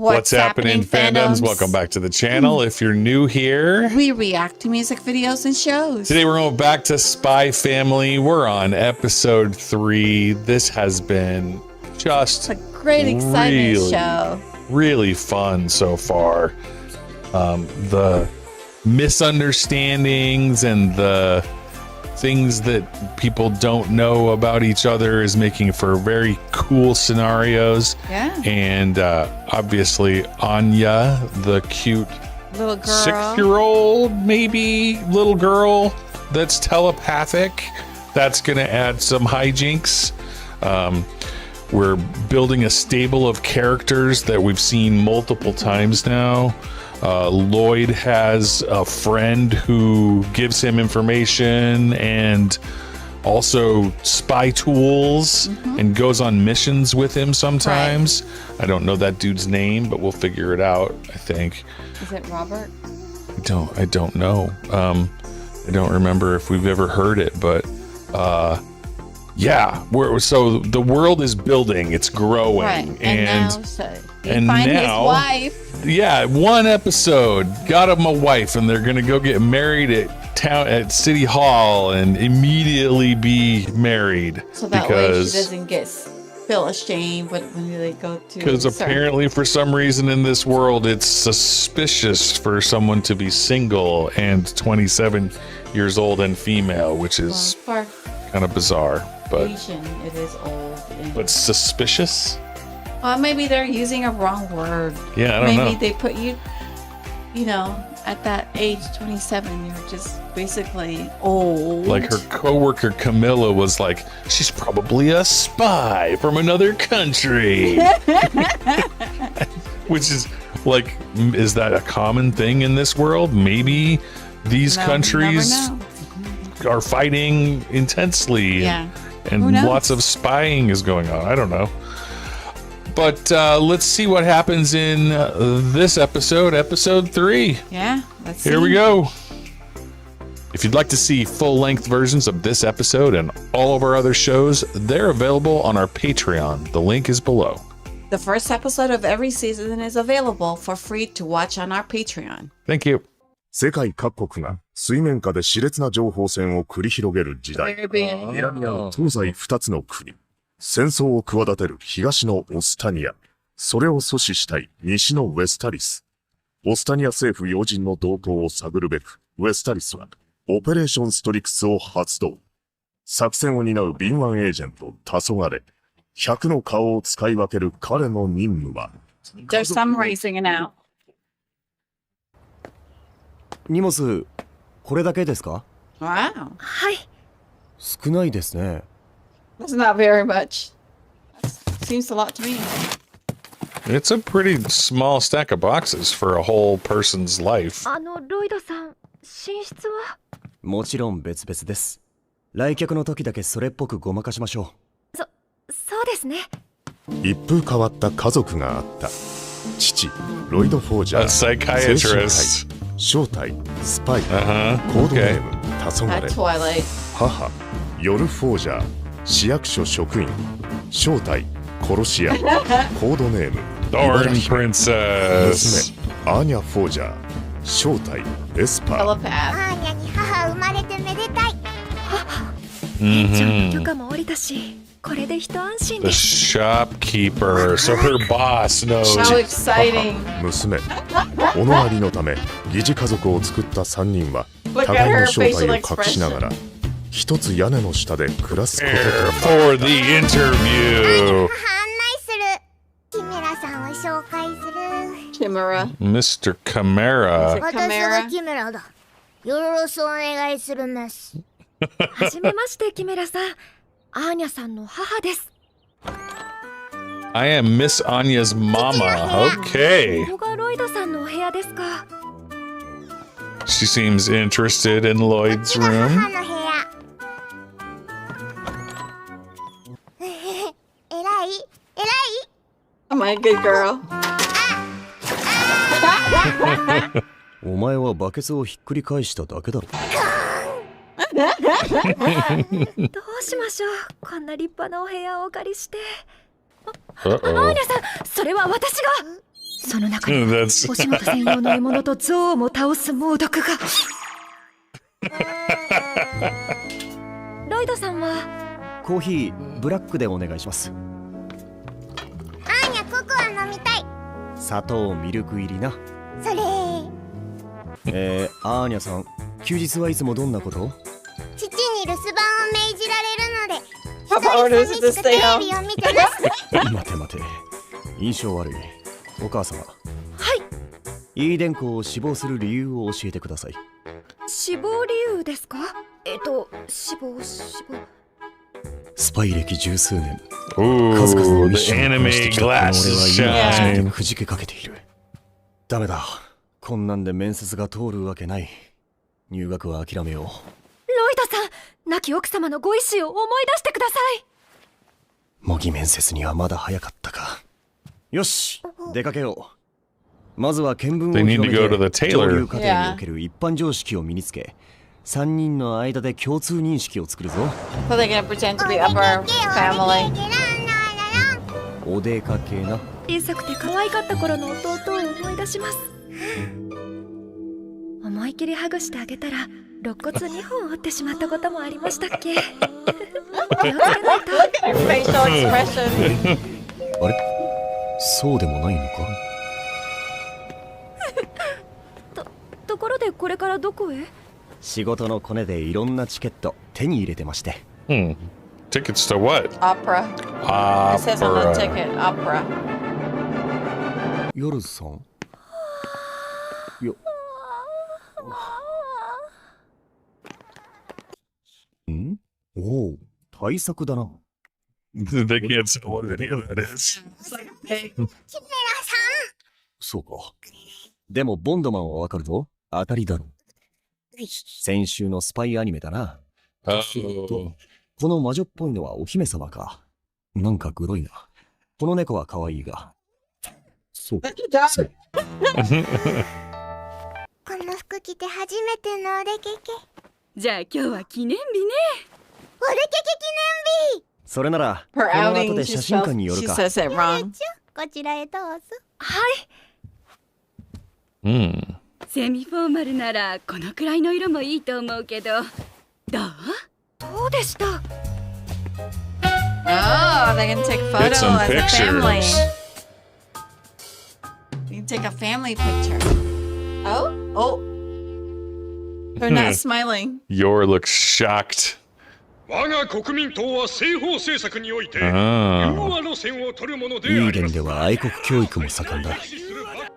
What's happening, fandoms? Welcome back to the channel. If you're new here, we react to music videos and shows. Today we're going back to Spy Family. We're on episode 3. This has been just a great, exciting show. Really fun so far. The misunderstandings and the things that people don't know about each other is making for very cool scenarios. Yeah. And obviously Anya, the cute little girl, 6-year-old maybe little girl that's telepathic, that's gonna add some hijinks. We're building a stable of characters that we've seen multiple times now. Lloyd has a friend who gives him information and also spy tools and goes on missions with him sometimes. Right. I don't know that dude's name, but we'll figure it out, I think. Is it Robert? I don't know. I don't remember if we've ever heard it, but yeah, so the world is building, it's growing. Right. And now his wife. Yeah, one episode got him a wife, and they're gonna go get married at City Hall and immediately be married. So that way she doesn't feel ashamed when they go to. Because apparently, for some reason in this world, it's suspicious for someone to be single and 27 years old and female, which is kind of bizarre. But Asian, it is old. But suspicious. Well, maybe they're using a wrong word. Yeah, I don't know. Maybe they put you know, at that age, 27, you're just basically old. Like her coworker Camilla was like, she's probably a spy from another country. Which is like, is that a common thing in this world? Maybe these countries are fighting intensely. Yeah. And lots of spying is going on. I don't know. But let's see what happens in this episode, episode 3. Yeah, let's see. Here we go. If you'd like to see full-length versions of this episode and all of our other shows, they're available on our Patreon. The link is below. The first episode of every season is available for free to watch on our Patreon. Thank you. 世界各国が水面下で熾烈な情報戦を繰り広げる時代。睨み合う東西2つの国。戦争を企てる東のオスタニア。それを阻止したい西のウェスタリス。オスタニア政府要人の動向を探るべく、ウェスタリスはオペレーションストリクスを発動。作戦を担う敏腕エージェント、黄昏。100の顔を使い分ける彼の任務は。There's some racing now. 荷物、これだけですか？ Wow. はい。少ないですね。That's not very much. Seems a lot to me. It's a pretty small stack of boxes for a whole person's life. ロイドさん、寝室は？もちろん別々です。来客の時だけそれっぽくごまかしましょう。そうですね。一風変わった家族があった。父、ロイド・フォージャー。A psychiatrist. 正体、スパイ、コードネーム、黄昏。母、ヨル・フォージャー。市役所職員。正体、殺し屋。コードネーム、Thorn Princess。娘、アーニャ・フォージャー。正体、エスパー。アーニャに母生まれてめでたい。店長の許可も下りたし、これで一安心です。The shopkeeper, so her boss knows. How exciting. 娘、おのありのため疑似家族を作った3人は互いの正体を隠しながら一つ屋根の下で暮らすこととなる。For the interview. 案内する。キメラさんを紹介する。Chimera. Mr. Chimera. 私がキメラだ。よろしくお願いするます。はじめまして、キメラさん。アーニャさんの母です。I am Miss Anya's mama. Okay. ここがロイドさんのお部屋ですか。She seems interested in Lloyd's room. 母の部屋。えらい。Oh my good girl. お前はバケツをひっくり返しただけだろ。どうしましょう。こんな立派なお部屋をお借りして。アーニャさん、それは私が。その中には That's お仕事専用の獲物と象をも倒す猛毒が。ロイドさんはコーヒーブラックでお願いします。アーニャココア飲みたい。砂糖ミルク入りな。それアーニャさん、休日はいつもどんなこと？父に留守番を命じられるので How about 一 orders 人 to 寂しくテ stay レ home? ビを見てます。待て待て、印象悪い。お母様、はいイーデン校を死亡する理由を教えてください。死亡理由ですか？死亡スパイ歴十数年、 Ooh, 数々のミッ the ションをこなして anime きたこの俺は glasses 今初めて shine. くじけかけている。ダメだ、こんなんで面接が通るわけない。入学は諦めよう。ロイドさん、亡き奥様のご意志を思い出してください。模擬面接にはまだ早かったか。よし、出かけよう。まずは見聞を They need 広 to め go to the て tailor. 上流家庭における一般常識を身につけ、3人の間で共通認識を作るぞ。 So they're gonna pretend to be upper family. お出かけな。小さくて可愛かった頃の弟を思い出します。思い切りハグしてあげたら肋骨2本折ってしまったこともありましたっけ？気をつけないと。 Your facial expression. あれ、そうでもないのか。ところでこれからどこへ？仕事のコネでいろんなチケット手に入れてまして。Hmm. Tickets to what? Opera. It says on the ticket, opera. 夜さんよんおお、対策だな。They can't tell what video that is. It's like a pig. そうか。でもボンドマンはわかるぞ。当たりだろ。先週のスパイアニメだな。 Oh. この魔女っぽいのはお姫様か。なんかグロいな。この猫は可愛いが。そう。そう。この服着て初めてのお出かけ。じゃあ今日は記念日ね。お出かけ記念日。それなら、こ Her の後 outing, で she 写真館に spells, 寄る she か。 says it wrong. こちらへどうぞ。はい。Hmm. セミフォーマルならこのくらいの色もいいと思うけど、どう？どうでした？ Oh, they can take a photo Get some as a family. pictures. You can take a family picture. Oh, oh. They're not smiling. Yor looks shocked. 我が国民党は西方政策において融 Oh. 和路線を取るものでイーあります。デンでは愛国教育も盛んだ。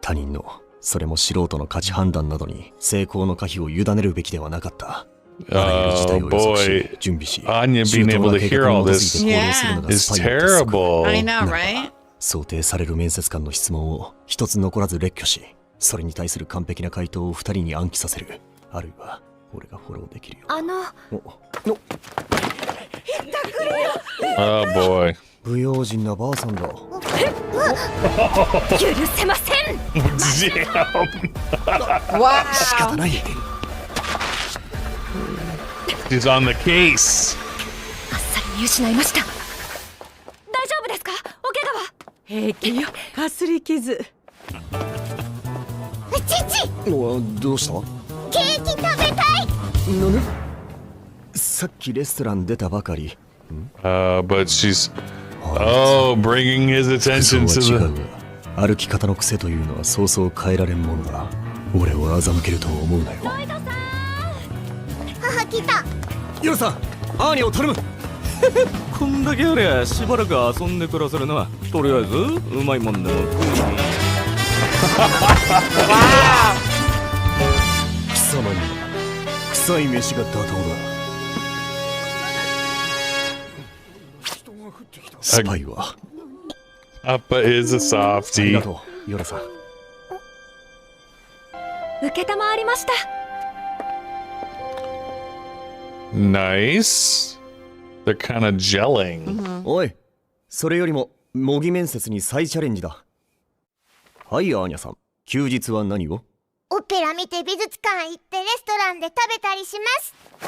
他人の、それも素人の価値判断などに成功の可否を委ねるべきではなかった。あらゆる事態を予測し boy. 準備し、 Anya 周 being 到 able な to 計 hear 画に all 基づい this て行動するのが is スパイの鉄則。 terrible. I know, ならば right? 想定される面接官の質問を一つ残らず列挙し、それに対する完璧な回答を二人に暗記させる。あるいは俺がフォローできるよ。Oh boy. 不用心なばあさんだ。許せません。 Damn. 仕方 Wow. ない。 She's on the case. あっさり見失いました。大丈夫ですか？お怪我は？平気よ。かすり傷。父、どうした？ケーキ食べたい。なぬ？さっきレストラン出たばかり。 But she's bringing his 服 attention 装 to は違う the. が、歩き方の癖というのはそうそう変えられんものだ。俺を欺けると思うなよ。母来た。ヨルさん、アーニャを頼む。こんだけありゃしばらく遊んで暮らせるな。とりあえずうまいもんでも食いに。貴様には臭い飯が妥当だ。スパイは Appa is a ありが softie. とう、ヨルさん。受けたまわりました。 Nice. They're kind of gelling. おい、それよりも模擬面接に再チャレンジだ。はい、アーニャさん、休日は何を？オペラ見て美術館行ってレストランで食べたりしま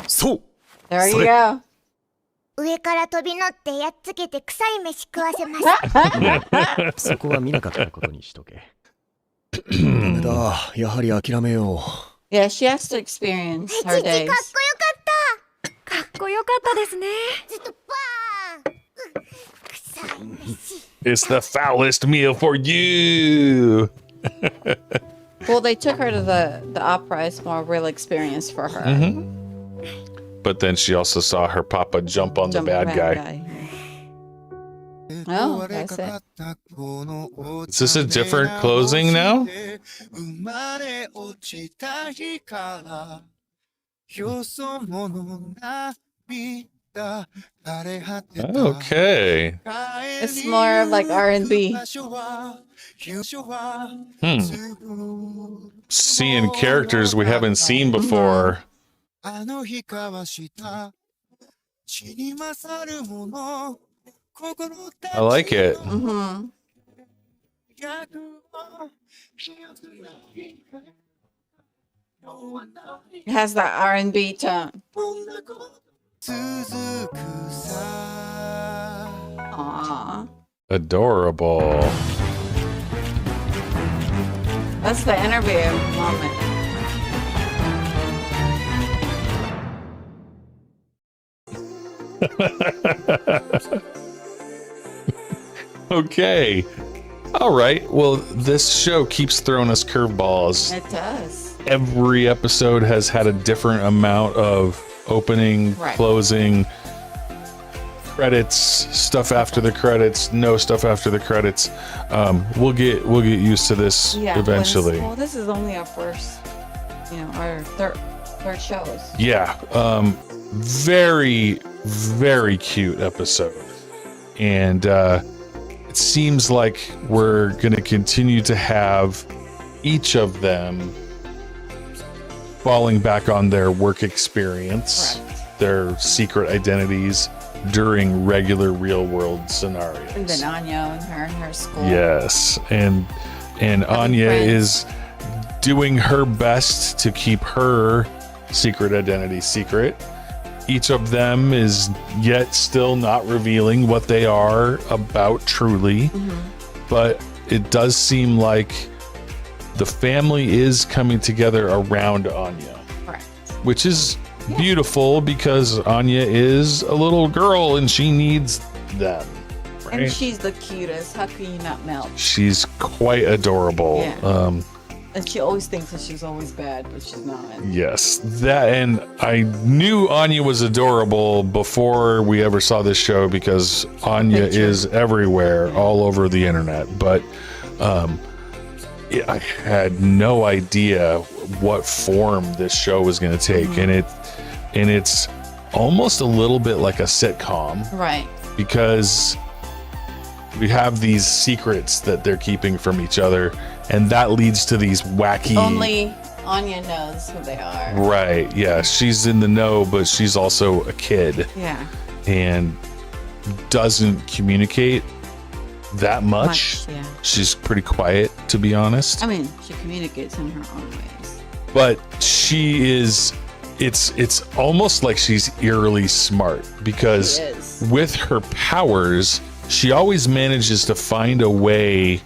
す。そう。 There you Sorry. go. 上から飛び乗ってやっつけて臭い飯食わせます。そこは見なかったことにしとけ。ダメだ。やはり諦めよう。 Yeah, she has to experience her 父かっ days. こよかったかっこよかったですねずっとバーン臭い飯 It's the foulest meal for you. Well, they took her to the opera. It's more real experience for her. But then she also saw her papa jump on the bad guy. Oh, that's it. Is this a different closing now? Okay. It's more of like R&B. Seeing characters we haven't seen before. I like it. It has that R&B tone. Aww. Adorable. That's the interview moment. Okay. All right. Well, this show keeps throwing us curveballs. It does. Every episode has had a different amount of opening, Right. closing, credits, stuff after the credits, no stuff after the credits. We'll get used to this eventually. Well, this is only our first, our third shows. Yeah. Very, very cute episode. And it seems like we're going to continue to have each of them falling back on their work experience, Correct. their secret identities during regular real world scenarios. And then Anya and her school. Yes. And Anya friends. is doing her best to keep her secret identity secret. Each of them is yet still not revealing what they are about truly. But it does seem like the family is coming together around Anya, Correct. which is beautiful because Anya is a little girl and she needs them. Right? And she's the cutest. How can you not melt? She's quite adorable. Yeah. And she always thinks that she's always bad, but she's not. Yes, that, and I knew Anya was adorable before we ever saw this show because Anya is everywhere, all over the internet. But I had no idea what form this show was going to take, and it's almost a little bit like a sitcom, Right. because we have these secrets that they're keeping from each other, and that leads to these wacky. Only Anya knows who they are. Right, yeah, she's in the know, but she's also a kid Yeah. and doesn't communicate that much. Yeah. She's pretty quiet, to be honest. I mean, she communicates in her own ways. But she is, it's almost like she's eerily smart because She is. with her powers, she always manages to find a way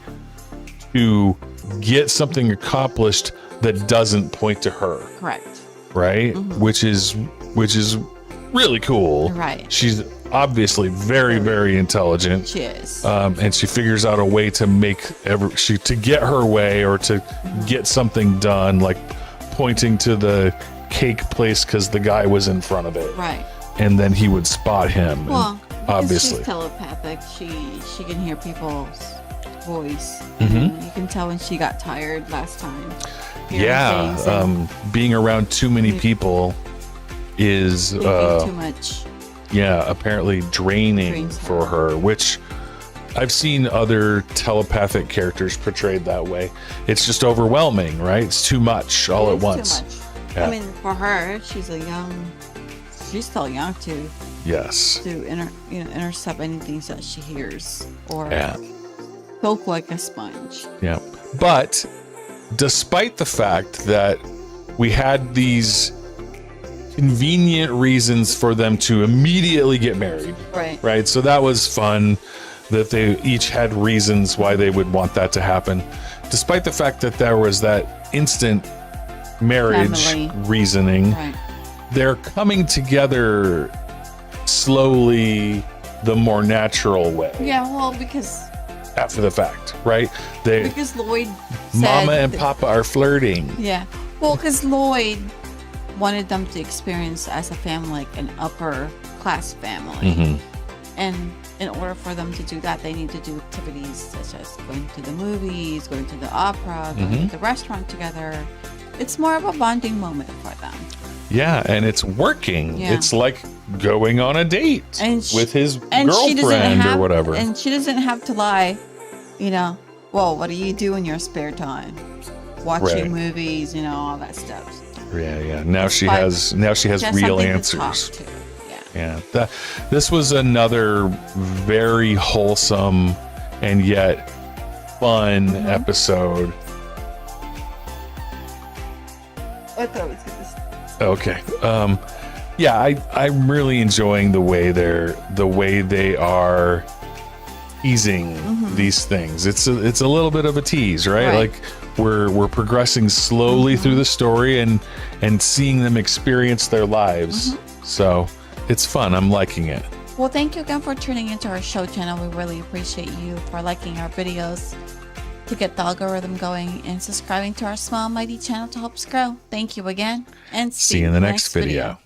to get something accomplished that doesn't point to her, Correct. right? Which is really cool. Right. She's obviously very, very intelligent. She is. And she figures out a way to make to get her way or to get something done, like pointing to the cake place because the guy was in front of it, Right. and then he would spot him. Well, and obviously, she's telepathic. She can hear people's voice. Mhm. You can tell when she got tired last time. Hearing yeah. things and Being around too many people is thinking too much. yeah, apparently draining Drains her. for her, which I've seen other telepathic characters portrayed that way. It's just overwhelming, right? It's too much all at It's once. Too much. Yeah. I mean, for her, she's still young to Yes. intercept anything that she hears or Yeah. soak like a sponge. Yeah. But despite the fact that we had these convenient reasons for them to immediately get married, Right. right? So that was fun that they each had reasons why they would want that to happen. despite the fact that there was that instant marriage Family. reasoning, Right. they're coming together slowly, the more natural way. Yeah, well, because After the fact, right? They, Lloyd said Mama and that- Papa are flirting. Yeah. Well, because Lloyd wanted them to experience as a family, like an upper class family. Mhm. And in order for them to do that, they need to do activities such as going to the movies, going to the opera, going Mhm. to the restaurant together. It's more of a bonding moment for them. Yeah, and it's working. Yeah. It's like going on a date And with his And she doesn't girlfriend have, or whatever. And she doesn't have to lie, you know, well, what do you do in your spare time? Watching Right. movies, you know, all that stuff. Yeah. Now she But has She real has something to answers. talk to. Yeah. Yeah, this was another very wholesome and yet fun Mm-hmm. episode. I thought it was good. Okay. Yeah, I'm really enjoying the way they are teasing these things. It's a little bit of a tease, right? Right. Like we're progressing slowly through the story and seeing them experience their lives. So it's fun. I'm liking it. Well, thank you again for tuning into our show channel. We really appreciate you for liking our videos to get the algorithm going and subscribing to our small mighty channel to help us grow. Thank you again, and See you in the next video.